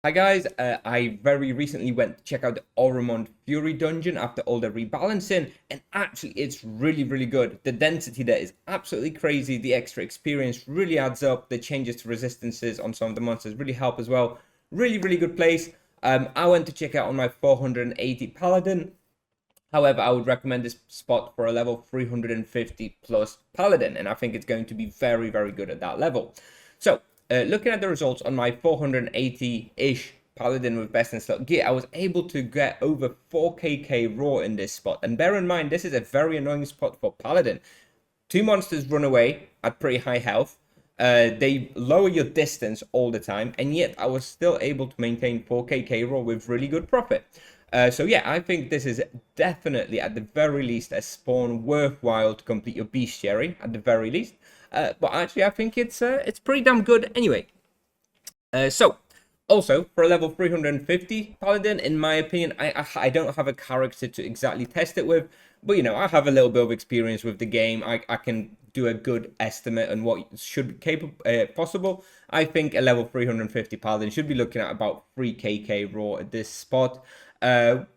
Hi guys, I very recently went to check out the Oramond Fury Dungeon after all the rebalancing, and actually it's really good. The density there is absolutely crazy, the extra experience really adds up, the changes to resistances on some of the monsters really help as well. Really good place. I went to check out on my 480 Paladin. However, I would recommend this spot for a level 350 plus Paladin, and I think it's going to be very good at that level. So, looking at the results on my 480-ish Paladin with best in slot gear, I was able to get over 4kk raw in this spot. And bear in mind, this is a very annoying spot for Paladin. Two monsters run away at pretty high health. They lower your distance all the time, and yet I was still able to maintain 4kk raw with really good profit. So yeah, I think this is definitely, at the very least, a spawn worthwhile to complete your bestiary, at the very least. But actually, I think it's pretty damn good anyway. So, also, for a level 350 Paladin, in my opinion, I don't have a character to exactly test it with, but you know, I have a little bit of experience with the game. I can do a good estimate on what should be capable, possible. I think a level 350 Paladin should be looking at about 3kk raw at this spot,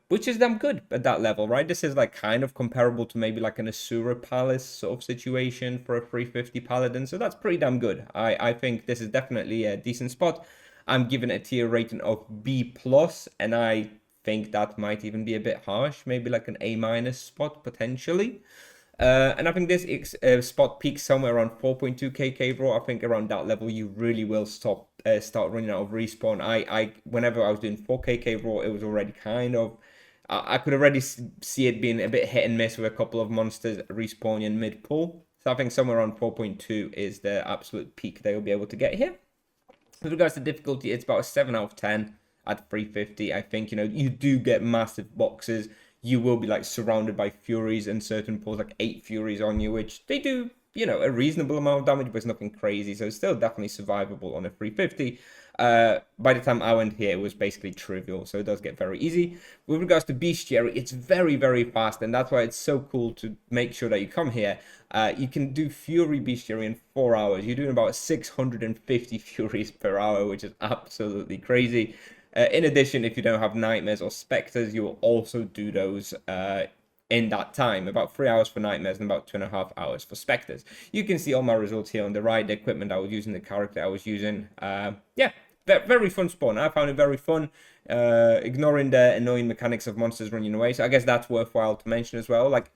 which is damn good at that level, right? This is like kind of comparable to maybe like an Asura Palace sort of situation for a 350 Paladin, so that's pretty damn good. I think this is definitely a decent spot. I'm giving it a tier rating of B plus, and I think that might even be a bit harsh, maybe like an A minus spot potentially. And I think this spot peaks somewhere around 4.2kk raw. I think around that level you really will start running out of respawn. Whenever I was doing 4kk raw, it was already kind of I could already see it being a bit hit and miss with a couple of monsters respawning in mid pull. So I think somewhere around 4.2 is the absolute peak they will be able to get here. With regards to difficulty, it's about a 7 out of 10 at 350. I think, you know, you do get massive boxes. You will be like surrounded by Furies and certain pulls, like 8 Furies on you, which they do, you know, a reasonable amount of damage, but it's nothing crazy. So it's still definitely survivable on a 350. By the time I went here, it was basically trivial, so it does get very easy. With regards to bestiary, it's very fast, and that's why it's so cool to make sure that you come here. You can do Fury bestiary in 4 hours. You're doing about 650 Furies per hour, which is absolutely crazy. In addition, if you don't have nightmares or specters, you will also do those in that time. About 3 hours for nightmares and about 2.5 hours for specters. You can see all my results here on the right, the equipment I was using, the character I was using. Yeah, very fun spawn. I found it very fun, ignoring the annoying mechanics of monsters running away. So I guess that's worthwhile to mention as well. Like,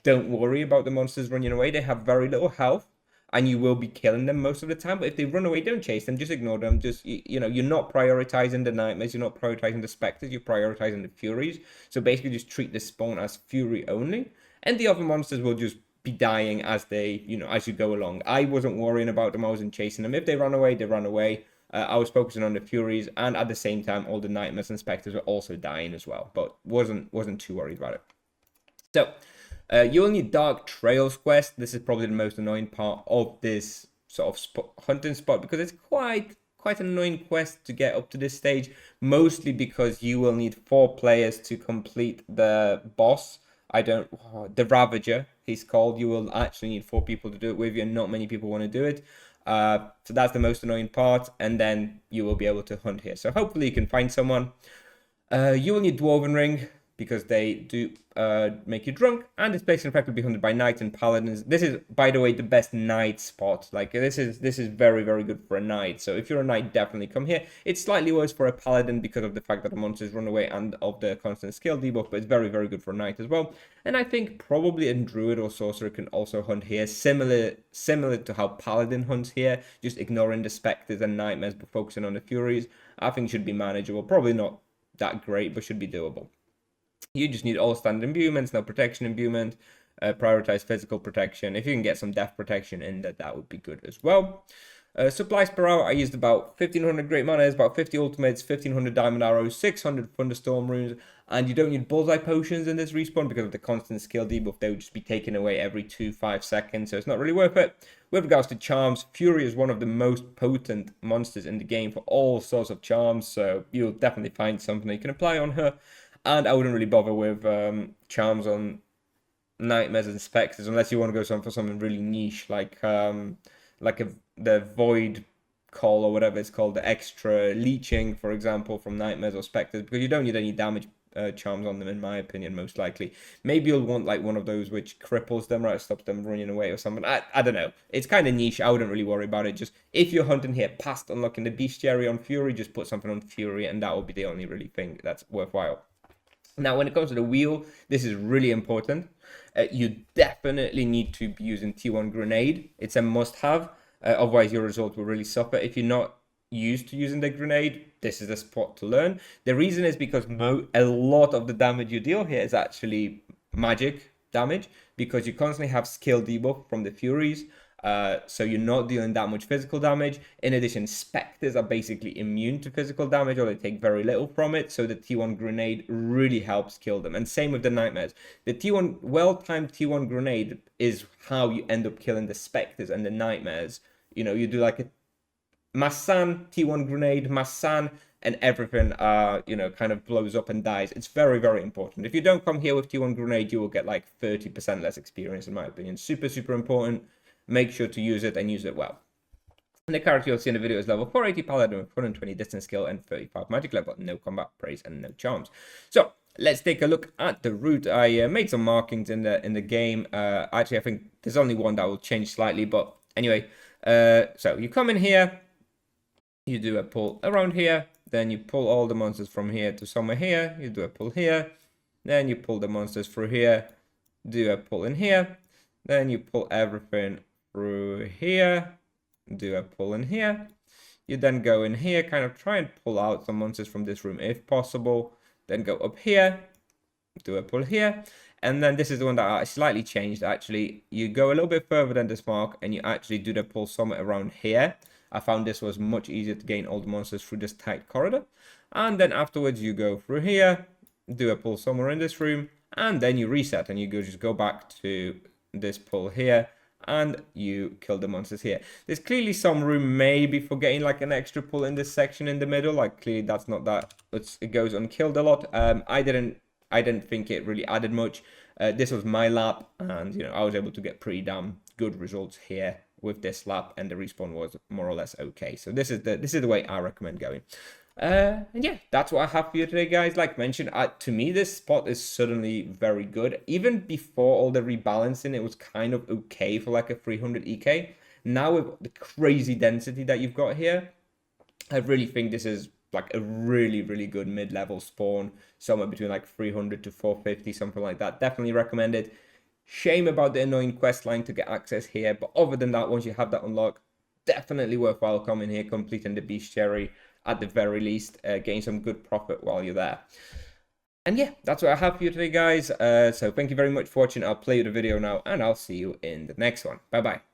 don't worry about the monsters running away. They have very little health, and you will be killing them most of the time. But if they run away, don't chase them. Just ignore them. Just, you know, you're not prioritizing the nightmares. You're not prioritizing the specters. You're prioritizing the furies. So basically, just treat the spawn as fury only, and the other monsters will just be dying as they, you know, as you go along. I wasn't worrying about them. I wasn't chasing them. If they run away, they run away. I was focusing on the Furies, and at the same time, all the Nightmares and Spectres were also dying as well, but wasn't too worried about it. So, you will need Dark Trails quest. This is probably the most annoying part of this sort of hunting spot, because it's quite an annoying quest to get up to this stage, mostly because you will need 4 players to complete the boss. The Ravager, he's called. You will actually need 4 people to do it with you, and not many people want to do it. So that's the most annoying part, and then you will be able to hunt here. So hopefully you can find someone. You will need Dwarven Ring, because they do make you drunk, and this place in fact will be hunted by knights and paladins. This is, by the way, the best knight spot. Like, this is very good for a knight. So if you're a knight, definitely come here. It's slightly worse for a paladin because of the fact that the monsters run away and of the constant skill debuff, but it's very good for a knight as well. And I think probably a druid or sorcerer can also hunt here, similar to how paladin hunts here, just ignoring the specters and nightmares but focusing on the furies. I think should be manageable. Probably not that great, but should be doable. You just need all standard imbuements, no protection imbuement, prioritize physical protection. If you can get some death protection in that would be good as well. Supplies per hour, I used about 1500 great mana, about 50 ultimates, 1500 diamond arrows, 600 thunderstorm runes, and you don't need bullseye potions in this respawn because of the constant skill debuff. They would just be taken away every 2-5 seconds, so it's not really worth it. With regards to charms, Fury is one of the most potent monsters in the game for all sorts of charms, so you'll definitely find something you can apply on her. And I wouldn't really bother with charms on nightmares and specters unless you want to go for something really niche, like the void call or whatever it's called, the extra leeching, for example, from nightmares or specters, because you don't need any damage charms on them, in my opinion, most likely. Maybe you'll want like one of those which cripples them, right? Stops them running away or something. I don't know. It's kind of niche. I wouldn't really worry about it. Just if you're hunting here past unlocking the bestiary on Fury, just put something on Fury, and that will be the only really thing that's worthwhile. Now, when it comes to the wheel, this is really important. You definitely need to be using T1 Grenade. It's a must-have. Otherwise, your results will really suffer. If you're not used to using the grenade, this is the spot to learn. The reason is because a lot of the damage you deal here is actually magic damage, because you constantly have skill debuff from the Furies. So you're not dealing that much physical damage. In addition, specters are basically immune to physical damage, or they take very little from it. So the T1 grenade really helps kill them. And same with the nightmares. The T1 well-timed T1 grenade is how you end up killing the specters and the nightmares. You know, you do like a Massan T1 grenade, Massan, and everything you know, kind of blows up and dies. It's very, very important. If you don't come here with T1 grenade, you will get like 30% less experience, in my opinion. Super, super important. Make sure to use it and use it well. And the character you'll see in the video is level 480 Paladin with 120 distance skill and 35 magic level. No combat, praise, and no charms. So let's take a look at the route. I made some markings in the game. Actually, I think there's only one that will change slightly, but anyway. So you come in here. You do a pull around here, then you pull all the monsters from here to somewhere here, you do a pull here, then you pull the monsters through here, do a pull in here, then you pull everything through here, do a pull in here, you then go in here, kind of try and pull out some monsters from this room if possible, then go up here, do a pull here, and then this is the one that I slightly changed actually. You go a little bit further than this mark and you actually do the pull somewhere around here. I found this was much easier to gain all the monsters through this tight corridor. And then afterwards you go through here, do a pull somewhere in this room, and then you reset and you just go back to this pull here and you kill the monsters here. There's clearly some room maybe for getting like an extra pull in this section in the middle. Like clearly that's not that, it goes unkilled a lot. I didn't think it really added much. This was my lap, and you know, I was able to get pretty damn good results here with this lap, and the respawn was more or less okay. So this is the way I recommend going. And yeah, that's what I have for you today, guys. Like mentioned, to me this spot is suddenly very good. Even before all the rebalancing, it was kind of okay for like a 300 EK. Now with the crazy density that you've got here, I really think this is like a really, really good mid-level spawn, somewhere between like 300 to 450, something like that. Definitely recommend it. Shame about the annoying quest line to get access here, but other than that, once you have that unlocked, definitely worthwhile coming here, completing the bestiary at the very least, getting some good profit while you're there. And yeah, that's what I have for you today, guys. So thank you very much for watching. I'll play you the video now, and I'll see you in the next one. Bye bye.